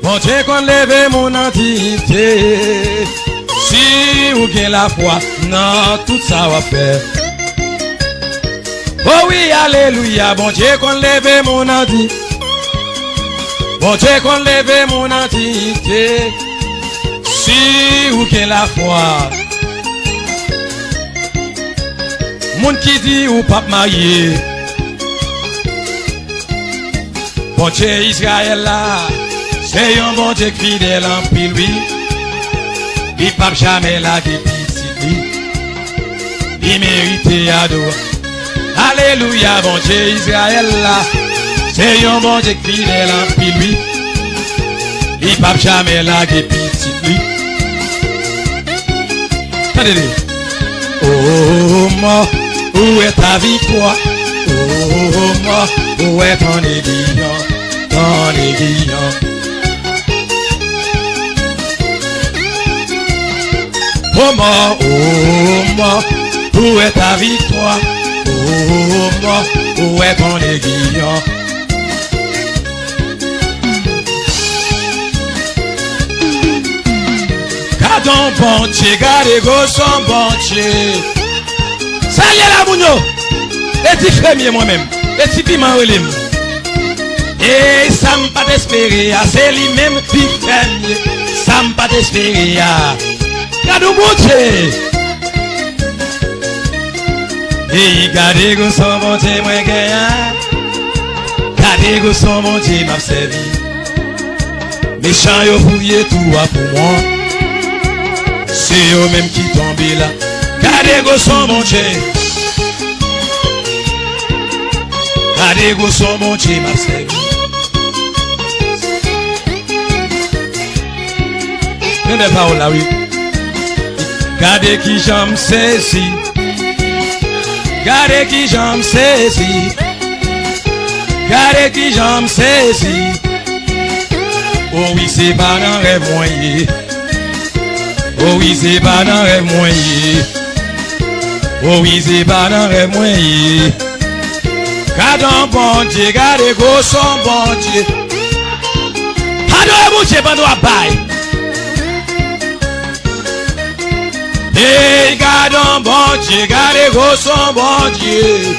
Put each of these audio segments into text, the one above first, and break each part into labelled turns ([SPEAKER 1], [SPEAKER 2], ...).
[SPEAKER 1] Bon Dieu qu'on lève mon entité. Si ou gain la foi, non, tout ça va faire. Oh oui, alléluia, bon Dieu qu'on lève mon entité. Bon Dieu qu'on lève mon entité. Si ou gain la foi. Moun qui dit ou pas marié. Bon Dieu Israël là, c'est un bon Dieu fidèle en pile lui. Il pas jamais la petit il mérite adorer. Alléluia, bon Dieu Israël là, c'est un bon Dieu fidèle en pile lui. Il pas jamais la petit lui. Attendez. Oh moi, où est ta victoire? Oh moi, où est ton aiguillon? Ton aiguillon. Oh moi, où est ta victoire? Oh moi, où est ton aiguillon? Gardons bon Dieu, gardez go son bon Dieu. Salut la mounio. Et tu fais mieux moi-même. Et tu piment relève. Et ça me pas d'espérer. C'est lui-même qui fait mieux. Ça me pas d'espérer. Gardons bon Dieu. Et gardez go son bon Dieu, moi gagnant. Gardez go son bon Dieu, m'a servi. Méchant yo fouillé tout à pour moi. C'est eux même qui tombent là. Gardez go son bon Dieu. Gardez go son bon Dieu m'a servi. Prenez parole là oui. Gardez qui j'aime saisi. Gardez qui j'aime saisi. Gardez qui j'aime saisi. Oh oui c'est pas dans rêve moyen. Oh oui, c'est pas dans rêve moyen. Oh oui, c'est pas dans rêve moyen. Gardons bon Dieu, gardez go son bon Dieu. Adorez mon Dieu pendant la baille. Et gardons bon Dieu, gardez go son bon Dieu.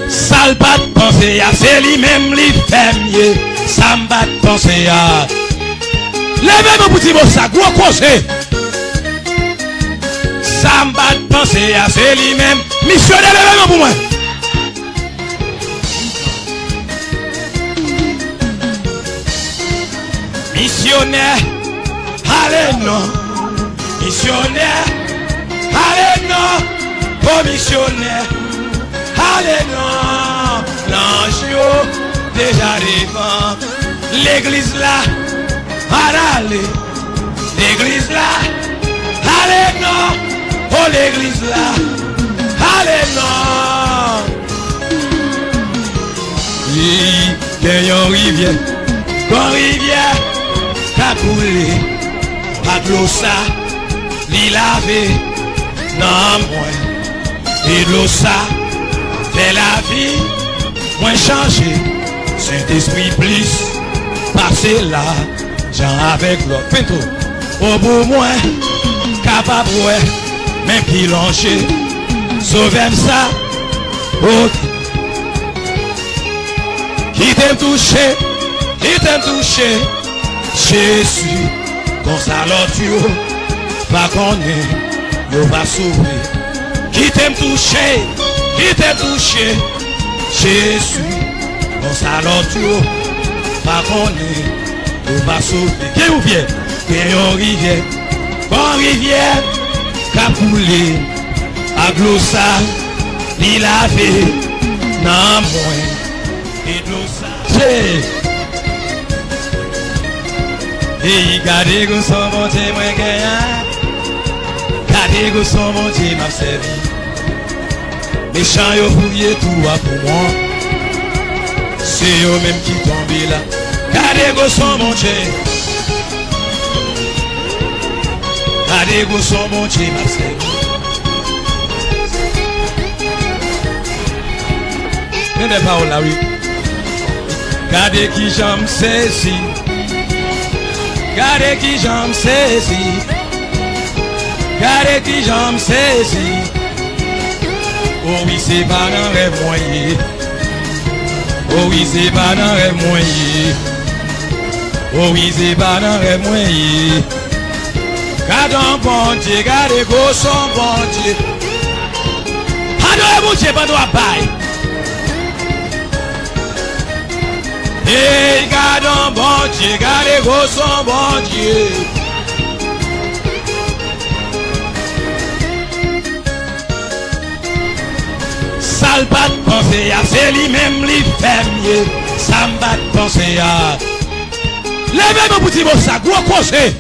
[SPEAKER 1] Ça pas de penser à c'est lui-même lui fait mieux. Ça me pas de penser à. Levez mon petit mot ça, gros conseil. Ça me pas de penser à c'est lui-même. Missionnaire, levez-moi pour moi. Missionnaire, allez non. Missionnaire, allez non. Oh missionnaire, allez non. L'ange déjà devant. L'église là, allez. L'église là, allez non. Oh l'église là, allez non. Il y a une rivière, une rivière qui a coulé. Pas de l'eau ça, l'île lavé, non moins. Et de l'eau ça, fait la vie, moins changé. Saint-Esprit plus, passer là, Jean avec l'autre. Pinto, au bout moins, capable, même qui longe, sauvez ça, ok. Qui t'aime touché, Jésus, comme ça l'autre, pas qu'on est, yo va sauver. Qui t'aime touché, Jésus, comme ça l'autre, pas qu'on est, yo va sauver. Qui ou vient, une rivière, qu'a coulé, à glossa, l'île lavé, non moins. Et de l'eau ça. Et gardez que son bon Dieu moi gagnant. Gardez que son bon Dieu m'a servi. Méchant yo fouillé tout à pour moi. C'est eux même qui tombent là. Gardez que son bon Dieu. Gardez que son bon Dieu m'a servi. des paroles là, oui. Gardez qui j'aime saisi. Gardez qui j'aime saisi. Gardez qui j'aime saisi. Oh oui, c'est pas dans les moyens. Oh oui, c'est pas dans les moyens. Oh oui, c'est pas dans les moyens. Gardons bon Dieu, gardez gros son bon Dieu. Adorez mon Dieu, pas doit bailler. Et gardons bon Dieu, gardez gros son bon Dieu. Ça le pas de penser à, c'est lui-même lui fait mieux. Ça me bat de penser à. Levez mon petit mot ça, gros conseil.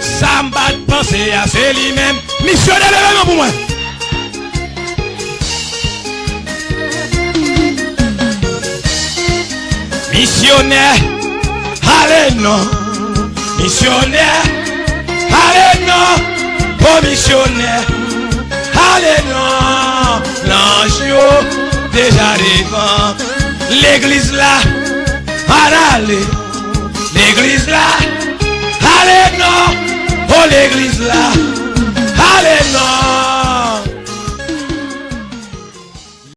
[SPEAKER 1] Ça me bat de penser à, c'est lui-même. Missionnaire, levez-moi pour moi. Missionnaire, allez non. Missionnaire, allez non. Oh missionnaire, allez non. L'ange déjà devant. L'église là, allez. L'église là.